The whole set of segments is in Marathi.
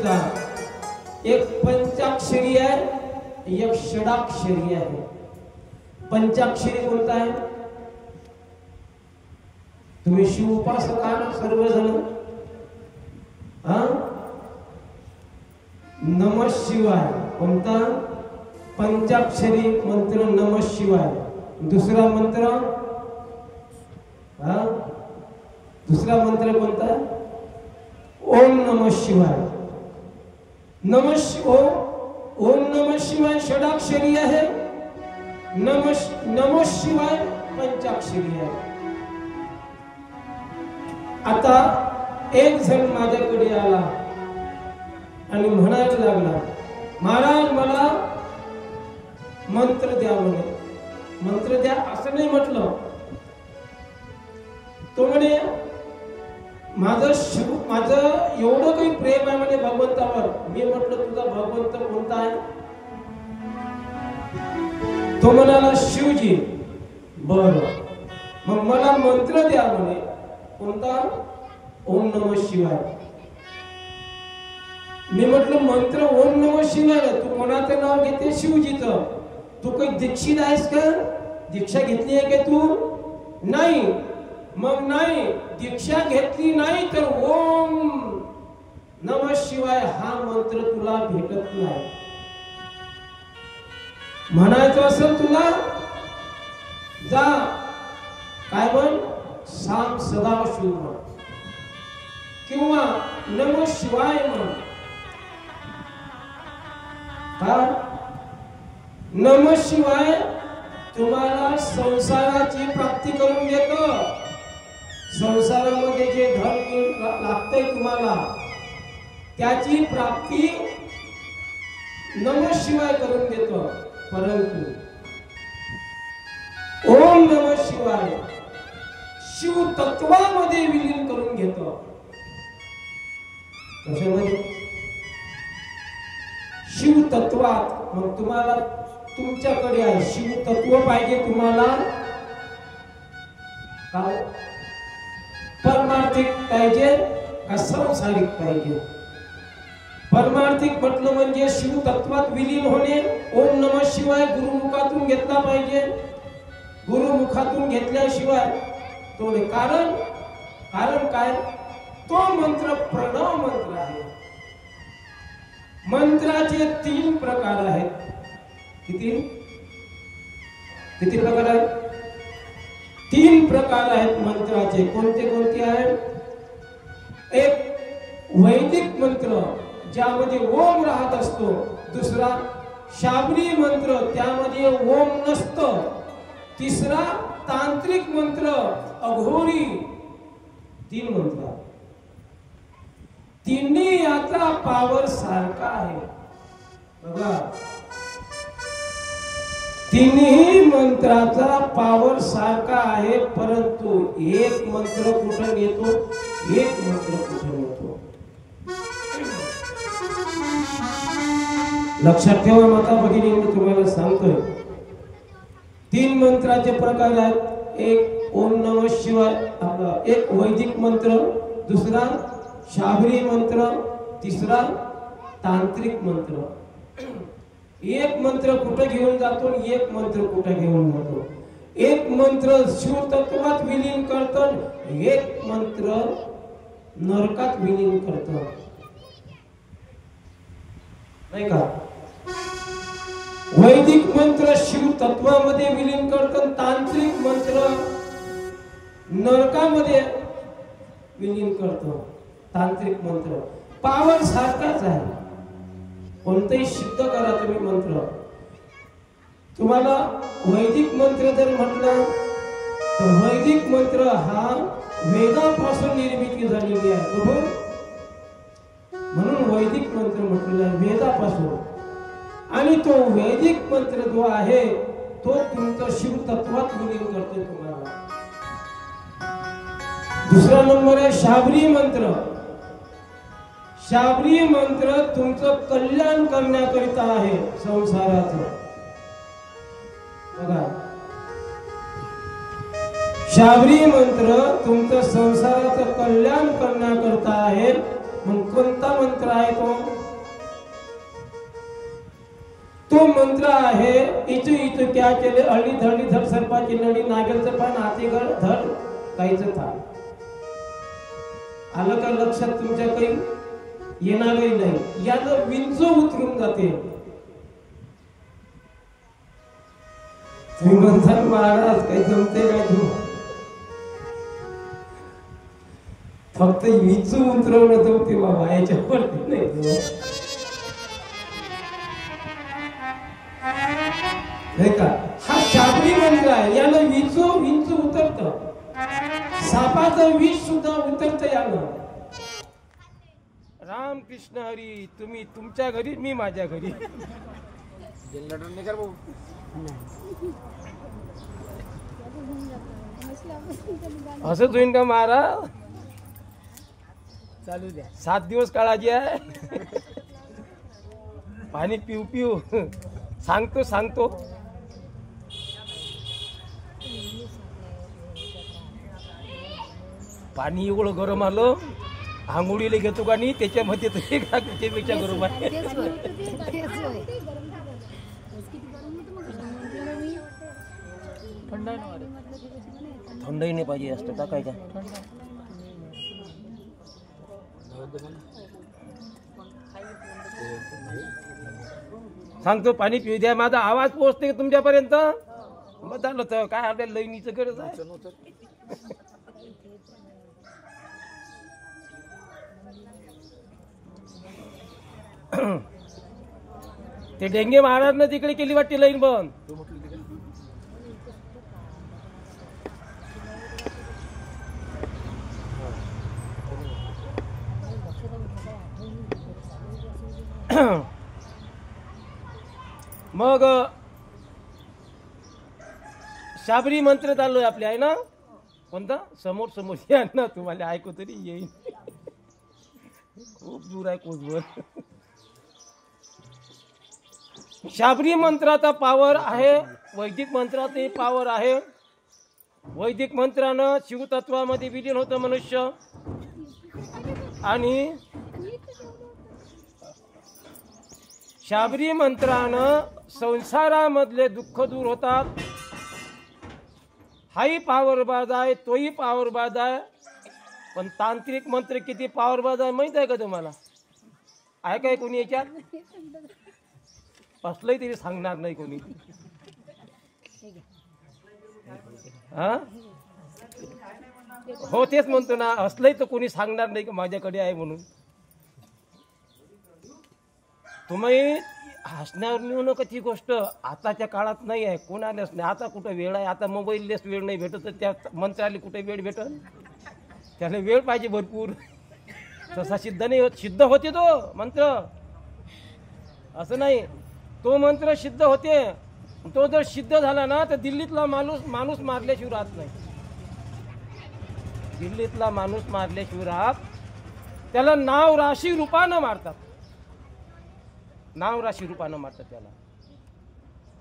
मंत्राचा एक पंचाक्षरी आहे, एक षडाक्षरी आहे. पंचाक्षरी कोणता आहे? तुम्ही शिव उपासक आहात सर्वजण. नमः शिवाय कोणता? पंचाक्षरी मंत्र नमः शिवाय. दुसरा मंत्र दुसरा मंत्र कोणता? ओम नमः शिवाय. ओम नमः शिवाय षडाक्षरी आहे, नमः शिवाय पंचाक्षरी आहे. आता एक जण माझ्याकडे आला आणि म्हणायला लागला, महाराज मला मंत्र द्या म्हणे. मंत्र द्या असं नाही म्हटलं. तो म्हणे माझं एवढं काही प्रेम आहे म्हणे भगवंतावर. मी म्हटलं तुझा भगवंत कोणता आहे? तो म्हणाला शिवजी. बरं मग मला मंत्र द्या म्हणे. कोणता? ओम नमः शिवाय. मी म्हटलं मंत्र ओम नमः शिवाय. तू कोणाचं नाव घेते? शिवजीचं. तू काही दीक्षित आहेस का? दीक्षा घेतली आहे का तू? नाही. मग नाही दीक्षा घेतली नाही तर ओम नमः शिवाय हा मंत्र तुला भेटत नाही. म्हणायचं असेल तुला जा काय म्हण, साम सदाशिव म्हण किंवा नमः शिवाय म्हण. का? नमः शिवाय तुम्हाला संसाराची प्राप्ती करून देतो. संसारामध्ये जे धन लागतंय तुम्हाला त्याची प्राप्ती नमः शिवाय करून देतो. परंतु ओम नमः शिवाय शिव तत्वामध्ये विलीन करून घेतो. कशामध्ये? शिव तत्वात. मग तुम्हाला तुमच्याकडे आहे शिव तत्व पाहिजे तुम्हाला का? परमार्थिक पाहिजे का सांसारिक पाहिजे? परमार्थिक म्हटलं म्हणजे शिव तत्वात विलीन होणे. ओम नमः शिवाय गुरुमुखातून घेतला पाहिजे. गुरुमुखातून घेतल्याशिवाय तो नाही. कारण काय? तो मंत्र प्रणव मंत्र आहे. मंत्राचे 3 प्रकार आहेत. किती प्रकार आहेत? 3 प्रकार आहेत मंत्राचे. कोणते कोणते आहेत? एक वैदिक मंत्र ज्यामध्ये ओम राहत असतो. दुसरा शाबरी मंत्र त्यामध्ये ओम नसतो. तिसरा तांत्रिक मंत्र अघोरी. 3 मंत्र. तिन्ही याचा पावर सारखा आहे. बघा तिन्ही मंत्राचा पावर सारखा आहे. परंतु एक मंत्र कुठं येतो, एक मंत्र कुठं येतो. लक्षात ठेवा माता भगिनींनी, तुम्हाला सांगतोय 3 मंत्राचे प्रकार आहेत. एक ओम नमः शिवाय, एक वैदिक मंत्र, दुसरा शाबरी मंत्र, तिसरा तांत्रिक मंत्र. एक मंत्र कुठं घेऊन जातो, एक मंत्र कुठं घेऊन जातो. एक मंत्र शिव तत्वात विलीन करतो, एक मंत्र नरकात विलीन करतो. नाही का? वैदिक मंत्र शिव तत्वामध्ये विलीन करतो, तांत्रिक मंत्र नरकामध्ये विलीन करतो. तांत्रिक मंत्र पावर सारखाच आहे. कोणतेही सिद्ध करा तुम्ही मंत्र. तुम्हाला वैदिक मंत्र जर म्हटलं तर वैदिक मंत्र हा वेदापासून निर्मिती झालेली आहे. बरोबर? म्हणून वैदिक मंत्र म्हटलेला आहे वेदापासून. आणि तो वैदिक मंत्र जो आहे तो तुमचं शिव तत्वात विलीन करतो तुम्हाला. दुसरा नंबर आहे शाबरी मंत्र. शाबरी मंत्र तुमचं कल्याण करण्याकरिता आहे संसाराचं. बघा शाबरी मंत्र तुमचं संसाराचं कल्याण करण्याकरिता आहे. मग कोणता मंत्र आहे तो मंत्र आहे इचू इचू क्या केले अळी धळी धड सर्पाची नळी नागेलचं पान हाती गळ धड काहीच थांब. आलं का लक्षात तुमच्या काही? येणारही नाही. यानं विंचू उतरून जाते. तुम्ही म्हणता महाराज काही जमते काय तू? फक्त विंचू उतरवणं जमते बाबा, याच्यावरती नाही. का हा शाबरी मंत्र आहे. यानं विंचू उतरत. सापाचं विष सुद्धा उतरत यानं. राम कृष्ण हरी. तुम्ही तुमच्या घरी, मी माझ्या घरी. असं होईन का महाराज? चालू द्या. 7 दिवस काळाची आहे. पाणी पिऊ सांगतो. पाणी एवढं गरम आलं, आंघोळीला घेतो का नाही त्याच्यामध्ये त्याच्यापेक्षा गरम आहे. थंडही नाही पाहिजे असतं टाकायचा. सांगतो पाणी पिऊ द्या. माझा आवाज पोहोचते तुमच्यापर्यंत? मग झालं तर काय आपल्या लईनीचं गरज आहे. ते डेंगे महाराजनं तिकडे केली वाटते लाईन बंद. मग शाबरी मंत्र चाललोय आपले आहे ना. कोणता? समोर या ना, तुम्हाला ऐकू तरी येईल. खूप दूर आहे कोसभर. शाबरी मंत्राचा पावर आहे, वैदिक मंत्राचे पावर आहे. वैदिक मंत्रानं शिवतत्वामध्ये विलीन होतं मनुष्य. आणि शाबरी मंत्रानं संसारामधले दुःख दूर होतात. हाही पावरबाज आहे, तोही पावरबाज आहे. पण तांत्रिक मंत्र किती पावरबाज आहे माहित आहे का तुम्हाला? आहे काय कोणी याच्यात? असलंही तरी सांगणार नाही कोणी. हा हो तेच म्हणतो ना, असलंही तर कोणी सांगणार नाही की माझ्याकडे आहे म्हणून. तुम्ही हसण्यावर नेऊ नका ती गोष्ट. आताच्या काळात नाही आहे, कोणालाच नाही. आता कुठं वेळ आहे? आता मोबाईललेच वेळ नाही भेटत, तर त्या मंत्राला कुठे वेळ भेटत? त्याला वेळ पाहिजे भरपूर. तसा सिद्ध नाही होत. सिद्ध होते तो मंत्र, असं नाही. तो मंत्र सिद्ध होते. तो जर सिद्ध झाला ना तर दिल्लीतला माणूस मारल्याशिवाय राहत नाही. दिल्लीतला माणूस मारल्याशिवाय राहत. त्याला नाव राशी रूपानं मारतात. नाव राशी रूपानं मारतात त्याला.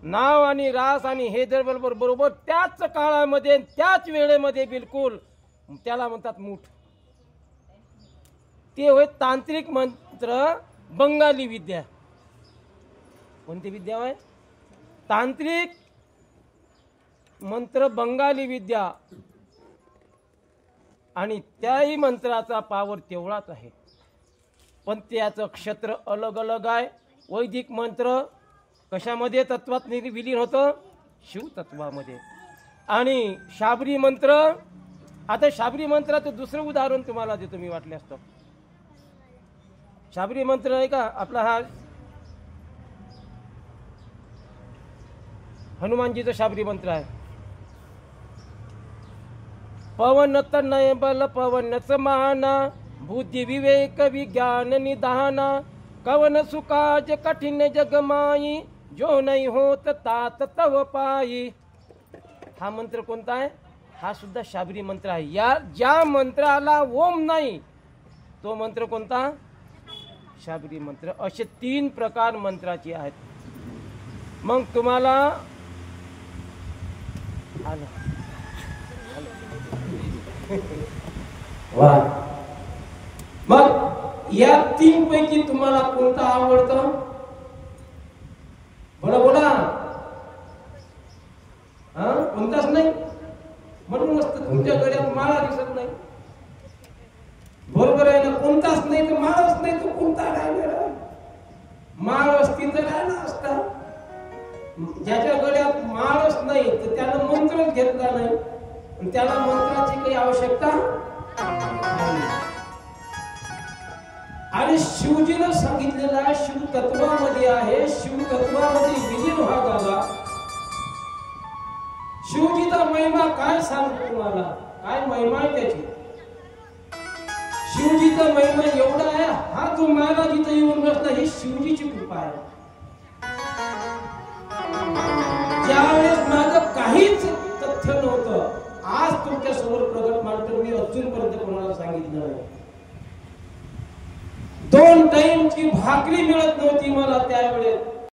नाव आणि रास आणि हे जर बरोबर त्याच काळामध्ये त्याच वेळेमध्ये बिलकुल त्याला म्हणतात मूठ. ते होय तांत्रिक मंत्र, बंगाली विद्या. कोणती विद्या होय? तांत्रिक मंत्र, बंगाली विद्या. आणि त्याही मंत्राचा पावर तेवढाच आहे, पण त्याचं क्षेत्र अलग अलग आहे. वैदिक मंत्र कशामध्ये तत्वात विलीन होतं? शिवतत्वामध्ये. आणि शाबरी मंत्र, आता शाबरी मंत्राचं दुसरं उदाहरण तुम्हाला देतो मी वाटले असतं. शाबरी मंत्र आहे का आपला, हा हनुमानजीचा शाबरी मंत्र आहे. पवन तनय बल पवनच महाना, बुद्धी विवेक विज्ञान निधाना, कवन सुकाज कठिन जगमाई, जो नहीं होत तात तव पाई. हा मंत्र कोणता आहे? हा सुद्धा शाबरी मंत्र आहे. या ज्या मंत्राला ओम नाही तो मंत्र कोणता? शाबरी मंत्र. असे 3 प्रकार मंत्राचे आहेत. मग तुम्हाला मग या तीन पैकी तुम्हाला कोणता आवडतं? बोला बोला. कोणताच नाही. म्हणूनच तुमच्या गळ्यात माळा दिसत नाही. बरोबर आहे ना? कोणताच नाही तर माळच नाही तर कोणता राहिलेला? माळ असती तर राहिला असता. ज्याच्या गळ्यात माळच नाही तर त्याला मंत्रच घेतला नाही, त्याला मंत्राची काही आवश्यकता नाही. आणि शिवजीनं सांगितलेला शिव तत्वामध्ये आहे, शिव तत्वामध्ये विलीन व्हा बाबा. शिवजीचा महिमा काय सांगतो तुम्हाला? काय महिमा आहे त्याची? शिवजीचा महिमा एवढा आहे, हा जो महाराज इथे येऊन बसला ही शिवजीची कृपा आहे. ज्यावेळेस माझं काहीच तथ्य नव्हतं, आज तुमच्या समोर प्रगट मानतो. मी अजूनपर्यंत कोणाला सांगितलं नाही. 2 टाइमची भाकरी मिळत नव्हती मला.